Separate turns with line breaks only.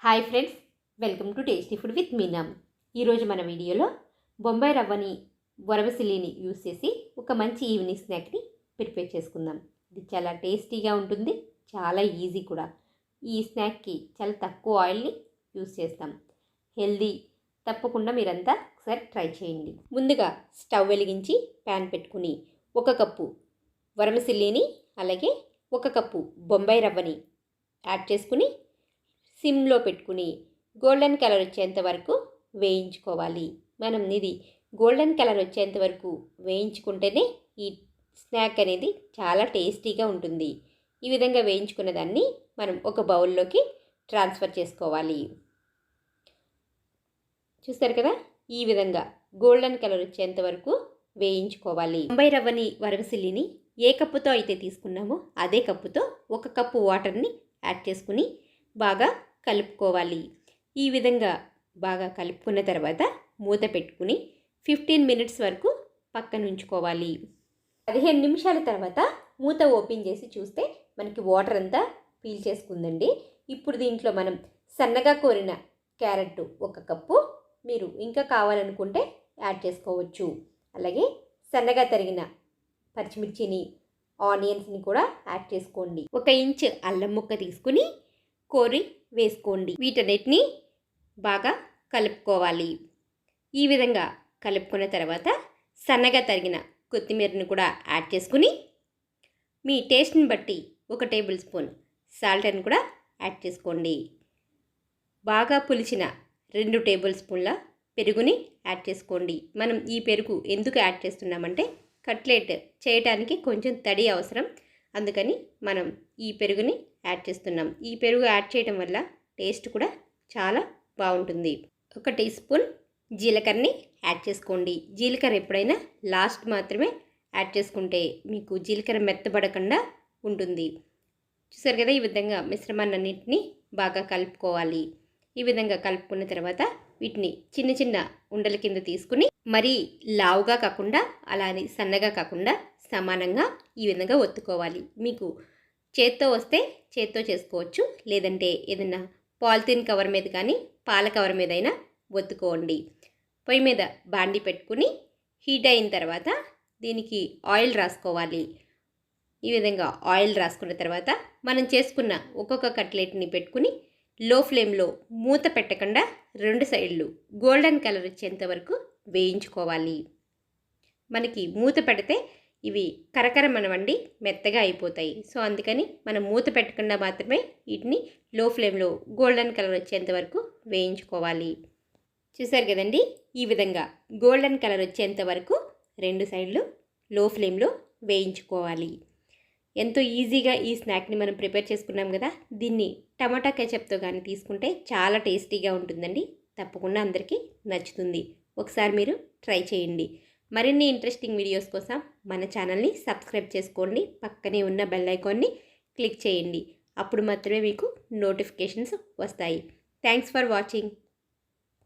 Hi friends, welcome to tasty food with Meenam. ఈరోజు మన వీడియోలో బొంబాయి రవ్వని వరవసిల్లిని యూస్ చేసి ఒక మంచి ఈవినింగ్ స్నాక్ని ప్రిపేర్ చేసుకుందాం. ఇది చాలా టేస్టీగా ఉంటుంది, చాలా ఈజీ కూడా. ఈ స్నాక్కి చాలా తక్కువ ఆయిల్ని యూస్ చేస్తాం, హెల్దీ. తప్పకుండా మీరంతా ఒకసారి ట్రై చేయండి. ముందుగా స్టవ్ వెలిగించి ప్యాన్ పెట్టుకుని 1 కప్పు వరమసిల్లిని అలాగే 1 కప్పు బొంబాయి రవ్వని యాడ్ చేసుకుని సిమ్లో పెట్టుకుని గోల్డెన్ కలర్ వచ్చేంత వరకు వేయించుకోవాలి. మనం ఇది గోల్డెన్ కలర్ వచ్చేంత వరకు వేయించుకుంటేనే ఈ స్నాక్ అనేది చాలా టేస్టీగా ఉంటుంది. ఈ విధంగా వేయించుకున్న దాన్ని మనం ఒక బౌల్లోకి ట్రాన్స్ఫర్ చేసుకోవాలి. చూస్తారు కదా, ఈ విధంగా గోల్డెన్ కలర్ వచ్చేంత వరకు వేయించుకోవాలి. బొంబాయి రవ్వని వరవసిల్లిని ఏ కప్పుతో అయితే తీసుకున్నామో అదే కప్పుతో 1 కప్పు వాటర్ని యాడ్ చేసుకుని బాగా కలుపుకోవాలి. ఈ విధంగా బాగా కలుపుకున్న తర్వాత మూత పెట్టుకుని 15 మినిట్స్ వరకు పక్కన ఉంచుకోవాలి. 15 నిమిషాల తర్వాత మూత ఓపెన్ చేసి చూస్తే మనకి వాటర్ అంతా పీల్ చేసుకుందండి. ఇప్పుడు దీంట్లో మనం సన్నగా కోరిన క్యారెట్ 1 కప్పు, మీరు ఇంకా కావాలనుకుంటే యాడ్ చేసుకోవచ్చు. అలాగే సన్నగా తరిగిన పచ్చిమిర్చిని, ఆనియన్స్ని కూడా యాడ్ చేసుకోండి. 1 ఇంచ్ అల్లం ముక్క తీసుకుని కోరి వేసుకోండి. వీటన్నిటిని బాగా కలుపుకోవాలి. ఈ విధంగా కలుపుకున్న తర్వాత సన్నగా తరిగిన కొత్తిమీరని కూడా యాడ్ చేసుకుని మీ టేస్ట్ని బట్టి 1 టేబుల్ స్పూన్ సాల్ట్ని కూడా యాడ్ చేసుకోండి. బాగా పులిచిన 2 టేబుల్ స్పూన్ల పెరుగుని యాడ్ చేసుకోండి. మనం ఈ పెరుగు ఎందుకు యాడ్ చేస్తున్నామంటే కట్లెట్ చేయడానికి కొంచెం తడి అవసరం, అందుకని మనం ఈ పెరుగుని యాడ్ చేస్తున్నాం. ఈ పెరుగు యాడ్ చేయడం వల్ల టేస్ట్ కూడా చాలా బాగుంటుంది. 1 టీ స్పూన్ జీలకర్రని యాడ్ చేసుకోండి. జీలకర్ర ఎప్పుడైనా లాస్ట్ మాత్రమే యాడ్ చేసుకుంటే మీకు జీలకర్ర మెత్తబడకుండా ఉంటుంది. చూసారు కదా, ఈ విధంగా మిశ్రమాన్నిటిని బాగా కలుపుకోవాలి. ఈ విధంగా కలుపుకున్న తర్వాత వీటిని చిన్న చిన్న ఉండల కింద తీసుకుని మరీ లావుగా కాకుండా అలానే సన్నగా కాకుండా సమానంగా ఈ విధంగా ఒత్తుకోవాలి. మీకు చేత్తో వస్తే చేత్తో చేసుకోవచ్చు, లేదంటే ఏదైనా పాలిథిన్ కవర్ మీద కానీ పాల కవర్ మీద అయినా ఒత్తుకోండి. పొయ్యి మీద బాండి పెట్టుకుని హీట్ అయిన తర్వాత దీనికి ఆయిల్ రాసుకోవాలి. ఈ విధంగా ఆయిల్ రాసుకున్న తర్వాత మనం చేసుకున్న ఒక్కొక్క కట్లెట్ని పెట్టుకుని లో ఫ్లేమ్లో మూత పెట్టకుండా 2 సైడ్లు గోల్డెన్ కలర్ వచ్చేంత వరకు వేయించుకోవాలి. మనకి మూత పెడితే ఇవి కరకరమనవండి మెత్తగా అయిపోతాయి. సో అందుకని మనం మూత పెట్టకుండా మాత్రమే వీటిని లో ఫ్లేమ్లో గోల్డెన్ కలర్ వచ్చేంత వరకు వేయించుకోవాలి. చూసారు కదండి, ఈ విధంగా గోల్డెన్ కలర్ వచ్చేంత వరకు 2 సైడ్లు లో ఫ్లేమ్లో వేయించుకోవాలి. ఎంతో ఈజీగా ఈ స్నాక్ని మనం ప్రిపేర్ చేసుకున్నాం కదా. దీన్ని టమాటా కెచప్తో కానీ తీసుకుంటే చాలా టేస్టీగా ఉంటుందండి. తప్పకుండా అందరికీ నచ్చుతుంది. ఒకసారి మీరు ట్రై చేయండి. మరిన్ని ఇంట్రెస్టింగ్ వీడియోస్ కోసం మన ఛానల్ని సబ్స్క్రైబ్ చేసుకోండి. పక్కనే ఉన్న బెల్ ఐకాన్ని క్లిక్ చేయండి. అప్పుడు మాత్రమే మీకు నోటిఫికేషన్స్ వస్తాయి. Thanks for watching.